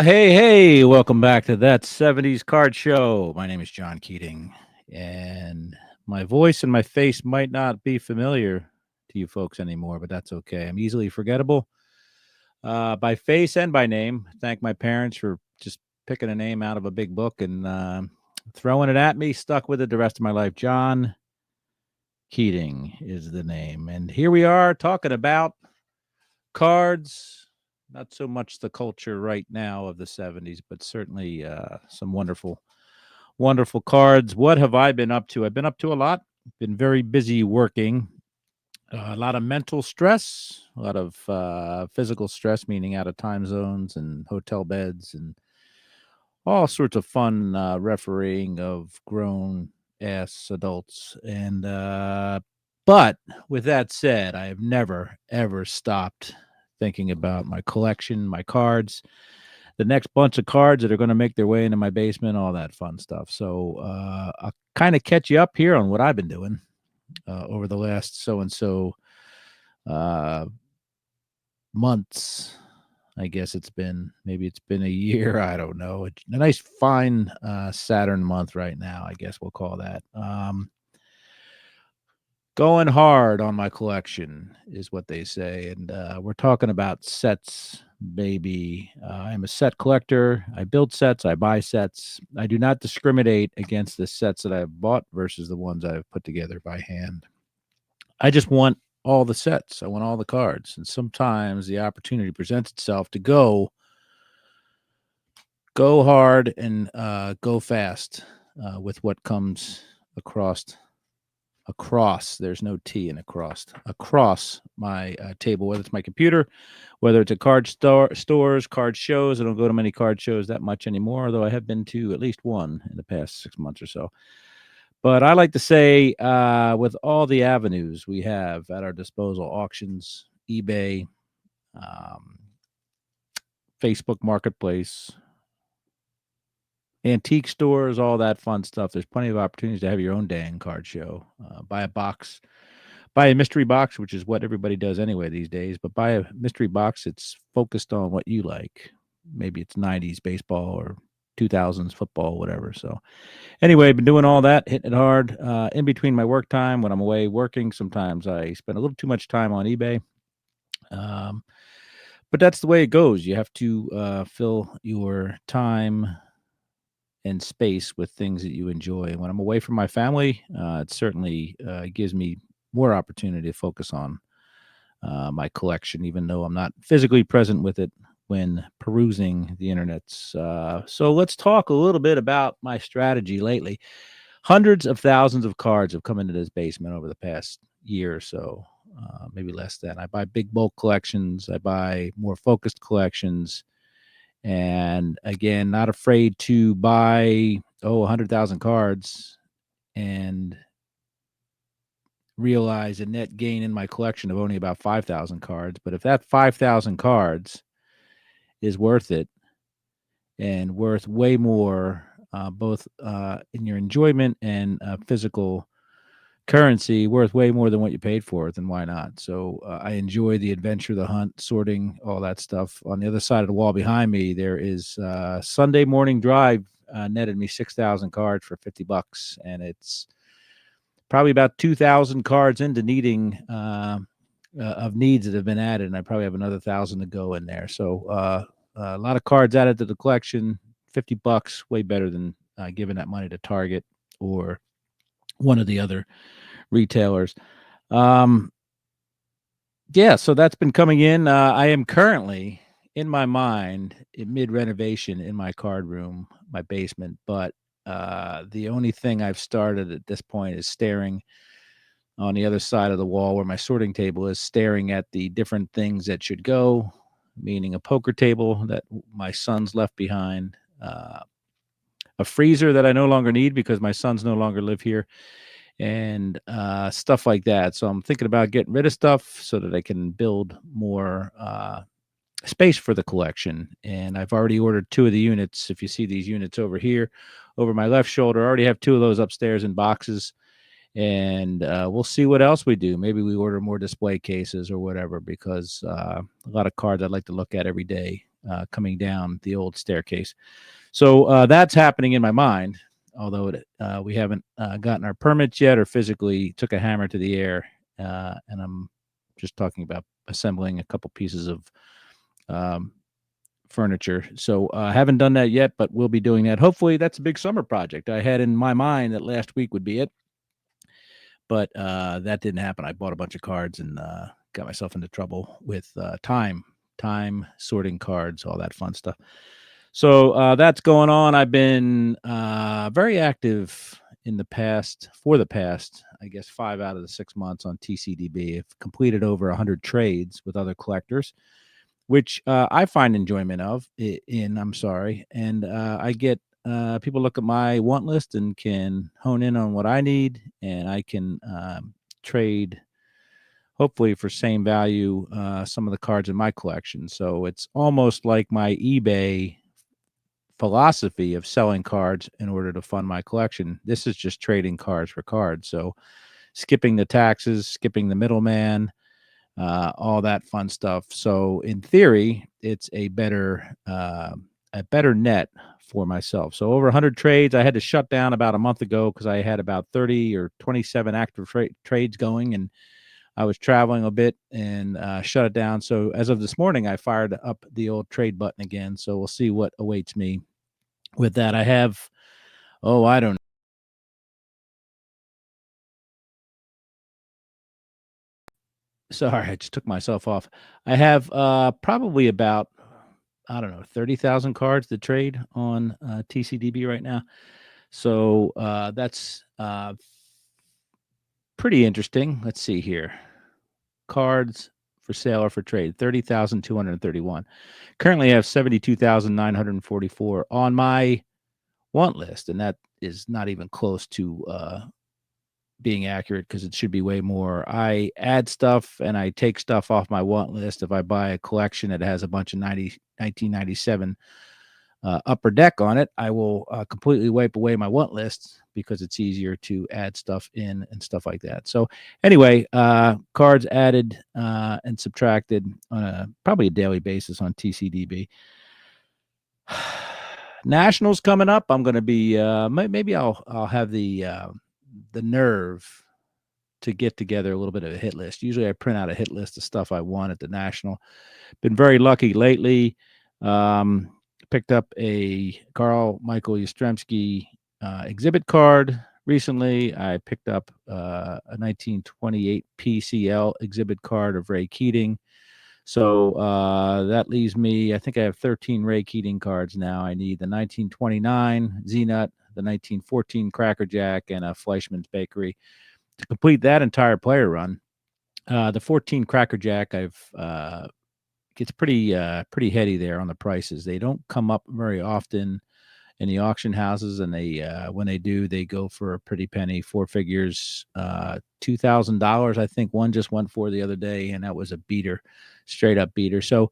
Hey, welcome back to that 70s card show. My name is John Keating, and my voice and my face might not be familiar to you folks anymore, but that's okay. I'm easily forgettable by face and by name. Thank my parents for just picking a name out of a big book and throwing it at me. Stuck with it the rest of my life. John Keating is the name. And here we are talking about cards, not so much the culture right now of the 70s, but certainly some wonderful cards. What have I been up to? I've been up to a lot. Been very busy working. A lot of mental stress, a lot of physical stress, meaning out of time zones and hotel beds and all sorts of fun refereeing of grown ass adults. But with that said, I have never, ever stopped thinking about my collection, my cards, the next bunch of cards that are going to make their way into my basement, all that fun stuff. So I'll kind of catch you up here on what I've been doing over the last so and so months. I guess maybe it's been a year. I don't know. A nice, fine Saturn month right now, I guess we'll call that. Going hard on my collection is what they say. And we're talking about sets, baby. I'm a set collector. I build sets. I buy sets. I do not discriminate against the sets that I've bought versus the ones I've put together by hand. I just want all the sets. I want all the cards. And sometimes the opportunity presents itself to go hard and go fast with what comes across, there's no T in across my table, whether it's my computer, whether it's a stores, card shows. I don't go to many card shows that much anymore, although I have been to at least one in the past 6 months or so. But I like to say, with all the avenues we have at our disposal, auctions, eBay, um, Facebook Marketplace, antique stores, all that fun stuff. There's plenty of opportunities to have your own dang card show. Buy a box, buy a mystery box, which is what everybody does anyway these days. But buy a mystery box that's focused on what you like. Maybe it's 90s baseball or 2000s football, whatever. So anyway, been doing all that, hitting it hard. In between my work time, when I'm away working, sometimes I spend a little too much time on eBay. But that's the way it goes. You have to fill your time and space with things that you enjoy. When I'm away from my family, it certainly gives me more opportunity to focus on my collection, even though I'm not physically present with it when perusing the internets. So let's talk a little bit about my strategy lately. Hundreds of thousands of cards have come into this basement over the past year or so, maybe less than. I buy big bulk collections. I buy more focused collections. And again, not afraid to buy 100,000 cards and realize a net gain in my collection of only about 5,000 cards. But if that 5,000 cards is worth it and worth way more, both in your enjoyment and physical currency, worth way more than what you paid for it, then why not? So I enjoy the adventure, the hunt, sorting, all that stuff. On the other side of the wall behind me, there is Sunday morning drive netted me 6,000 cards for $50, and it's probably about 2,000 cards into needing of needs that have been added, and I probably have another 1,000 to go in there. So a lot of cards added to the collection. $50, way better than giving that money to Target or one of the other retailers. Yeah, so that's been coming in. I am currently in my mind in mid renovation in my card room, my basement, but the only thing I've started at this point is staring on the other side of the wall where my sorting table is, staring at the different things that should go, meaning a poker table that my sons left behind, a freezer that I no longer need because my sons no longer live here, and stuff like that. So I'm thinking about getting rid of stuff so that I can build more space for the collection. And I've already ordered 2 of the units. If you see these units over here, over my left shoulder, I already have 2 of those upstairs in boxes. And we'll see what else we do. Maybe we order more display cases or whatever, because a lot of cards I'd like to look at every day coming down the old staircase. So that's happening in my mind, although we haven't gotten our permits yet or physically took a hammer to the air. And I'm just talking about assembling a couple pieces of um, furniture. So I haven't done that yet, but we'll be doing that. Hopefully, that's a big summer project. I had in my mind that last week would be it, but that didn't happen. I bought a bunch of cards and got myself into trouble with time sorting cards, all that fun stuff. So that's going on. I've been very active in the past, I guess, 5 out of the 6 months on TCDB. I've completed over 100 trades with other collectors, which I find enjoyment of. I'm sorry, and I get people look at my want list and can hone in on what I need, and I can trade, hopefully for same value, some of the cards in my collection. So it's almost like my eBay philosophy of selling cards in order to fund my collection. This is just trading cards for cards. So skipping the taxes, skipping the middleman, all that fun stuff. So in theory, it's a better net for myself. So over 100 trades. I had to shut down about a month ago because I had about 30 or 27 active trades going, and I was traveling a bit and shut it down. So as of this morning, I fired up the old trade button again. So we'll see what awaits me with that. I have, I don't know. Sorry, I just took myself off. I have probably about, I don't know, 30,000 cards to trade on TCDB right now. So that's pretty interesting. Let's see here. Cards for sale or for trade, 30,231. Currently, I have 72,944 on my want list, and that is not even close to being accurate because it should be way more. I add stuff and I take stuff off my want list. If I buy a collection that has a bunch of 1997 upper deck on it, I will completely wipe away my want list because it's easier to add stuff in and stuff like that. So anyway, cards added and subtracted on probably a daily basis on TCDB. Nationals coming up. I'm going to be maybe I'll have the nerve to get together a little bit of a hit list. Usually I print out a hit list of stuff I want at the National. Been very lucky lately. Picked up a Carl Michael Yastrzemski exhibit card recently. I picked up a 1928 PCL exhibit card of Ray Keating. So that leaves me, I think I have 13 Ray Keating cards now. I need the 1929 Z-Nut, the 1914 Cracker Jack, and a Fleischmann's Bakery to complete that entire player run. The 14 Cracker Jack, gets pretty heady there on the prices. They don't come up very often in the auction houses, and they when they do, they go for a pretty penny, 4 figures, $2,000. I think one just went for the other day, and that was a beater, straight up beater. So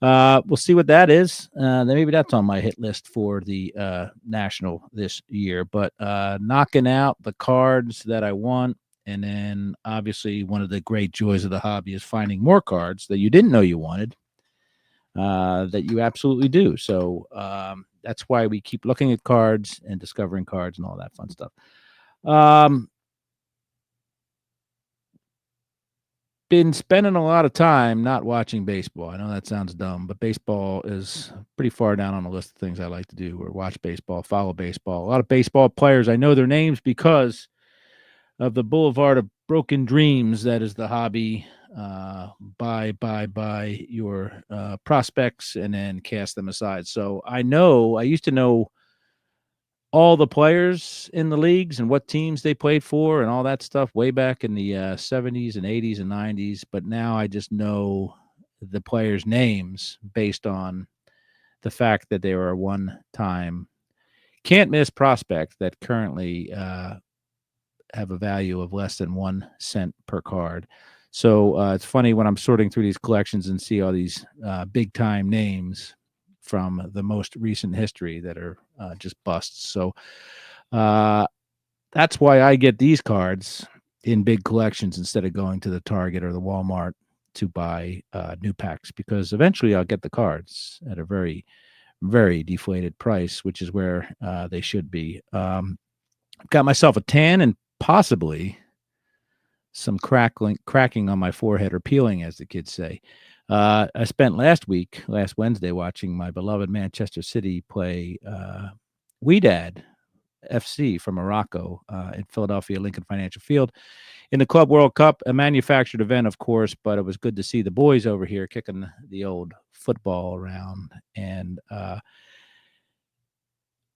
we'll see what that is. Maybe that's on my hit list for the National this year. But knocking out the cards that I want, and then obviously one of the great joys of the hobby is finding more cards that you didn't know you wanted, that you absolutely do. So that's why we keep looking at cards and discovering cards and all that fun stuff. Been spending a lot of time not watching baseball. I know that sounds dumb, but baseball is pretty far down on the list of things I like to do, or watch baseball, follow baseball. A lot of baseball players, I know their names because of the Boulevard of Broken Dreams. That is the hobby. Buy your prospects and then cast them aside. So I used to know all the players in the leagues and what teams they played for and all that stuff way back in the 70s and 80s and 90s. But now I just know the players' names based on the fact that they were a one-time can't miss prospect that currently have a value of less than 1 cent per card. So it's funny when I'm sorting through these collections and see all these big time names from the most recent history that are just busts. So that's why I get these cards in big collections instead of going to the Target or the Walmart to buy new packs, because eventually I'll get the cards at a very, very deflated price, which is where they should be. Got myself a tan and possibly some cracking on my forehead, or peeling, as the kids say. I spent last Wednesday, watching my beloved Manchester City play Wydad FC from Morocco in Philadelphia Lincoln Financial Field in the Club World Cup, a manufactured event, of course, but it was good to see the boys over here kicking the old football around. And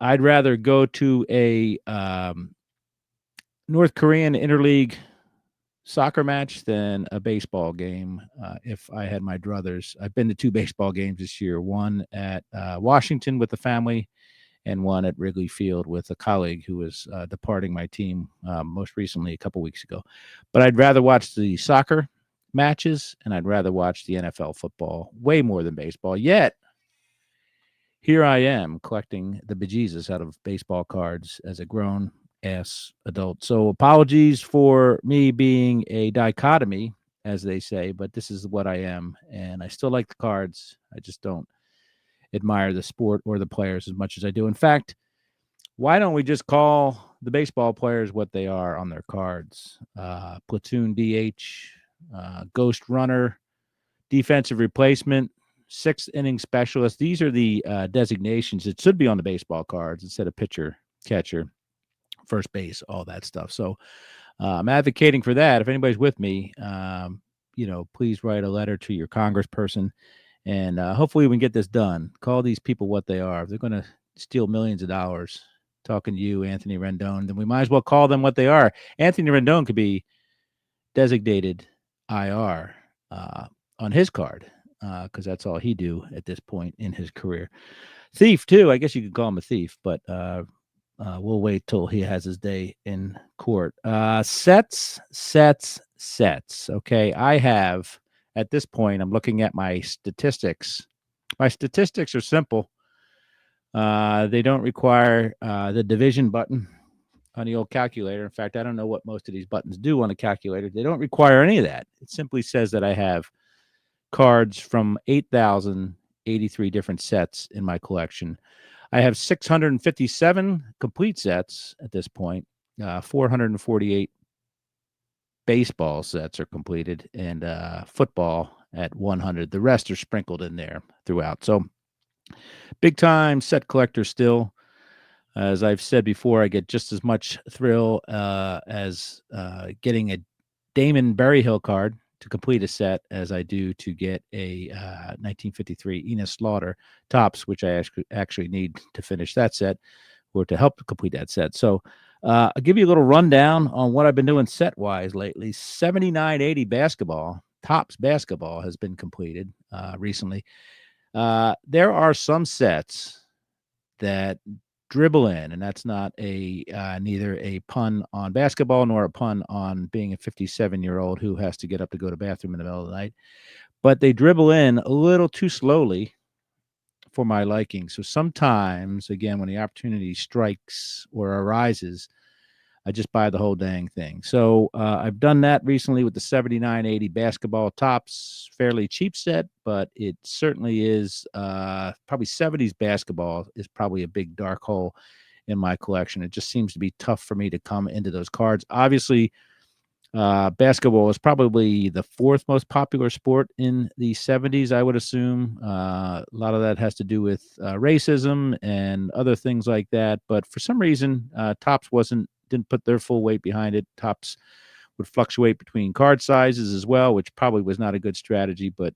I'd rather go to a North Korean interleague soccer match than a baseball game if I had my druthers. I've been to 2 baseball games this year, one at Washington with the family, and one at Wrigley Field with a colleague who was departing my team most recently a couple weeks ago. But I'd rather watch the soccer matches, and I'd rather watch the NFL football way more than baseball. Yet, here I am collecting the bejesus out of baseball cards as a grown-ass adult. So apologies for me being a dichotomy, as they say, but this is what I am, and I still like the cards. I just don't admire the sport or the players as much as I do. In fact, why don't we just call the baseball players what they are on their cards? Platoon DH, ghost runner, defensive replacement, 6th inning specialist. These are the designations that should be on the baseball cards instead of pitcher, catcher, first base, all that stuff. So I'm advocating for that. If anybody's with me, please write a letter to your congressperson, and hopefully we can get this done. Call these people what they are. If they're going to steal millions of dollars talking to you, Anthony Rendon, then we might as well call them what they are. Anthony Rendon could be designated IR on his card, because that's all he do at this point in his career. Thief, too. I guess you could call him a thief, but we'll wait till he has his day in court. Sets. Okay, I have, at this point, I'm looking at my statistics. My statistics are simple. They don't require the division button on the old calculator. In fact, I don't know what most of these buttons do on a calculator. They don't require any of that. It simply says that I have cards from 8,083 different sets in my collection. I have 657 complete sets at this point. 448 baseball sets are completed, and football at 100. The rest are sprinkled in there throughout. So big time set collector still. As I've said before, I get just as much thrill as getting a Damon Berryhill card to complete a set as I do to get a 1953 Enos Slaughter Topps, which I actually need to finish that set or to help complete that set. So I'll give you a little rundown on what I've been doing set-wise lately. 7980 basketball, Topps basketball, has been completed recently. There are some sets that dribble in, and that's not neither a pun on basketball nor a pun on being a 57-year-old who has to get up to go to the bathroom in the middle of the night, but they dribble in a little too slowly for my liking. So sometimes, again, when the opportunity strikes or arises, I just buy the whole dang thing. So I've done that recently with the 7980 basketball Topps. Fairly cheap set, but it certainly is probably 70s basketball is probably a big dark hole in my collection. It just seems to be tough for me to come into those cards. Obviously, basketball is probably the 4th most popular sport in the 70s, I would assume. A lot of that has to do with racism and other things like that. But for some reason, Topps didn't put their full weight behind it. Topps would fluctuate between card sizes as well, which probably was not a good strategy. But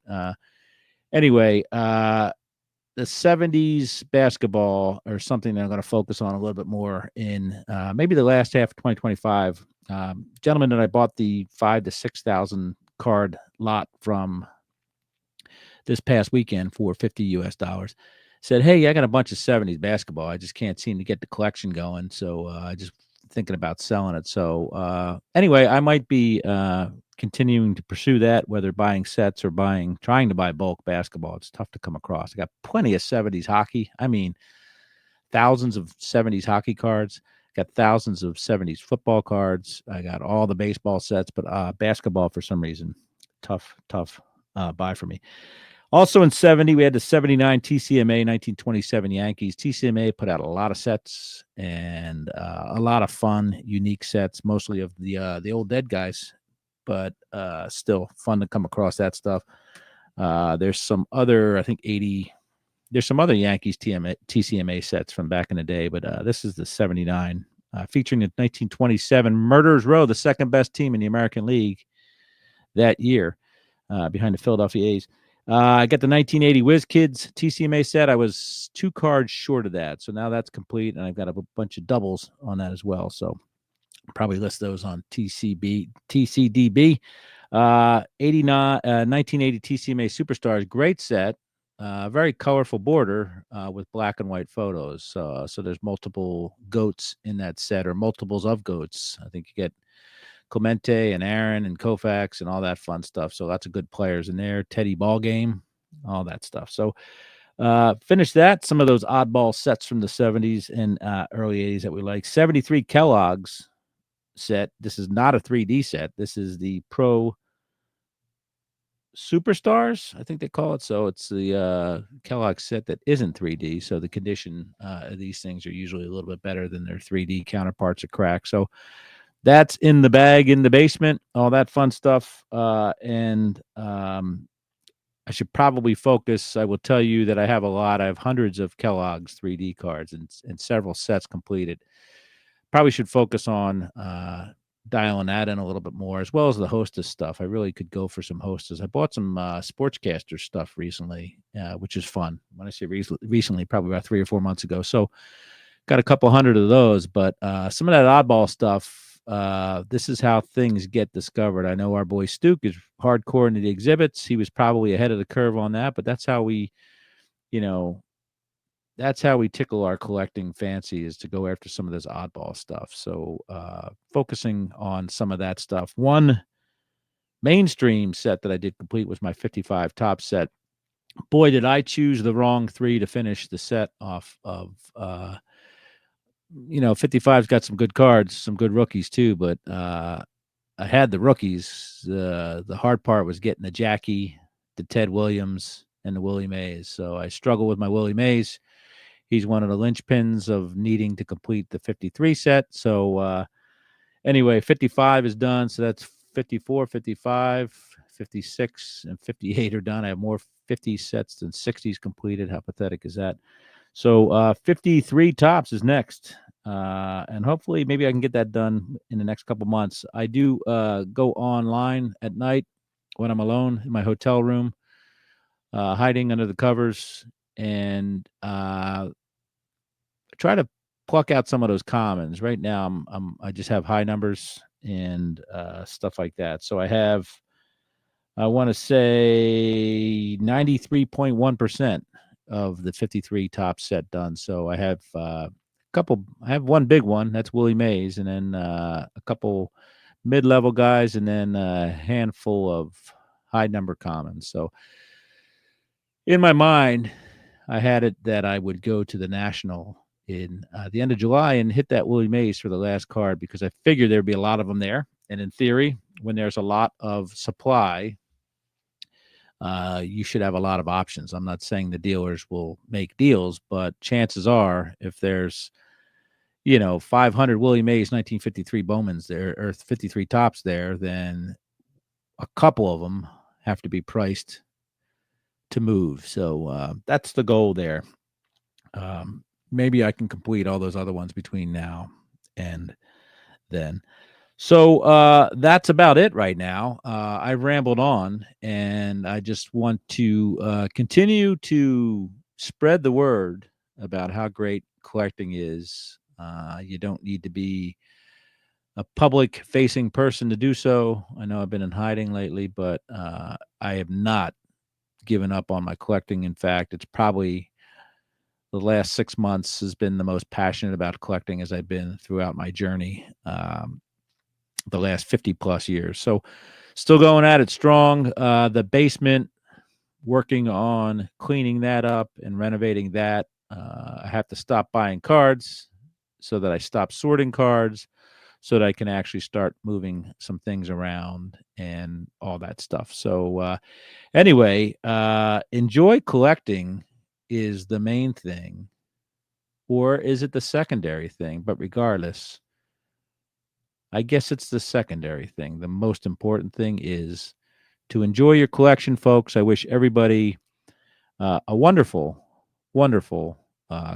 anyway, the 70s basketball are something that I'm going to focus on a little bit more in maybe the last half of 2025. Gentleman that I bought the 5,000 to 6,000 card lot from this past weekend for $50 US said, "Hey, I got a bunch of 70s basketball. I just can't seem to get the collection going. So I just thinking about selling it." So anyway, I might be continuing to pursue that, whether buying sets or trying to buy bulk basketball. It's tough to come across. I got plenty of 70s hockey. I mean, thousands of 70s hockey cards. Got thousands of 70s football cards. I got all the baseball sets, but basketball, for some reason, tough buy for me. Also in 70, we had the 79 TCMA 1927 Yankees. TCMA put out a lot of sets and a lot of fun, unique sets, mostly of the old dead guys, but still fun to come across that stuff. There's some other, I think 80. There's some other Yankees TCMA sets from back in the day, but this is the 79, featuring the 1927 Murderers Row, the second best team in the American League that year, behind the Philadelphia A's. I got the 1980 Whiz Kids TCMA set. I was 2 cards short of that, so now that's complete, and I've got a bunch of doubles on that as well. So probably list those on TCDB. 1980 TCMA Superstars, great set. Very colorful border with black and white photos. So there's multiple goats in that set, or multiples of goats. I think you get Clemente and Aaron and Koufax and all that fun stuff. So lots of good players in there. Teddy Ballgame, all that stuff. So finish that. Some of those oddball sets from the 70s and early 80s that we like. 73 Kellogg's set. This is not a 3D set. This is the Pro Superstars, I think they call it. So it's the Kellogg set that isn't 3D. So the condition of these things are usually a little bit better than their 3D counterparts of crack. So that's in the bag in the basement, all that fun stuff. And I should probably focus. I will tell you that I have I have hundreds of Kellogg's 3D cards and several sets completed. Probably should focus on dialing that in a little bit more, as well as the Hostess stuff. I really could go for some Hostess. I bought some Sportscaster stuff recently, which is fun. When I say recently, probably about 3 or 4 months ago. So got a couple hundred of those, but some of that oddball stuff, this is how things get discovered. I know our boy Stuke is hardcore into the exhibits. He was probably ahead of the curve on that, but that's how we, that's how we tickle our collecting fancy, is to go after some of this oddball stuff. So focusing on some of that stuff. One mainstream set that I did complete was my 55 top set. Boy, did I choose the wrong 3 to finish the set off of. 55's got some good cards, some good rookies too, but I had the rookies. The hard part was getting the Jackie, the Ted Williams, and the Willie Mays. So I struggle with my Willie Mays. He's one of the linchpins of needing to complete the 53 set. So anyway, 55 is done. So that's 54, 55, 56, and 58 are done. I have more 50 sets than 60s completed. How pathetic is that? So 53 tops is next. And hopefully maybe I can get that done in the next couple months. I do go online at night when I'm alone in my hotel room, hiding under the covers, and try to pluck out some of those commons. Right now, I just have high numbers and stuff like that. So I want to say 93.1% of the 53 top set done. So I have I have one big one, that's Willie Mays, and then a couple mid-level guys, and then a handful of high number commons. So in my mind, I had it that I would go to the National in the end of July and hit that Willie Mays for the last card, because I figured there'd be a lot of them there. And in theory, when there's a lot of supply, you should have a lot of options. I'm not saying the dealers will make deals, but chances are, if there's 500 Willie Mays 1953 Bowmans there, or 53 tops there, then a couple of them have to be priced to move. So that's the goal there. Maybe I can complete all those other ones between now and then. So that's about it right now. I rambled on, and I just want to continue to spread the word about how great collecting is. You don't need to be a public-facing person to do so. I know I've been in hiding lately, but I have not given up on my collecting. In fact, it's probably the last 6 months has been the most passionate about collecting as I've been throughout my journey. The last 50 plus years. So still going at it strong. The basement, working on cleaning that up and renovating that. I have to stop buying cards so that I stop sorting cards, so that I can actually start moving some things around and all that stuff. So anyway, enjoy collecting is the main thing, or is it the secondary thing? But regardless, I guess it's the secondary thing. The most important thing is to enjoy your collection, folks. I wish everybody a wonderful, wonderful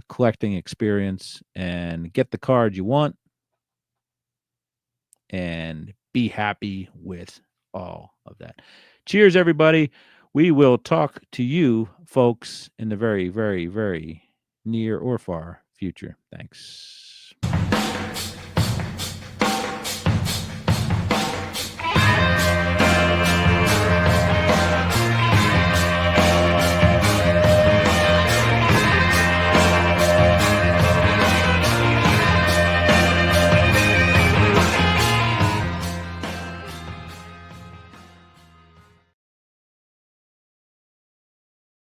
collecting experience, and get the card you want and be happy with all of that. Cheers, everybody. We will talk to you folks in the very, very, very near or far future. Thanks.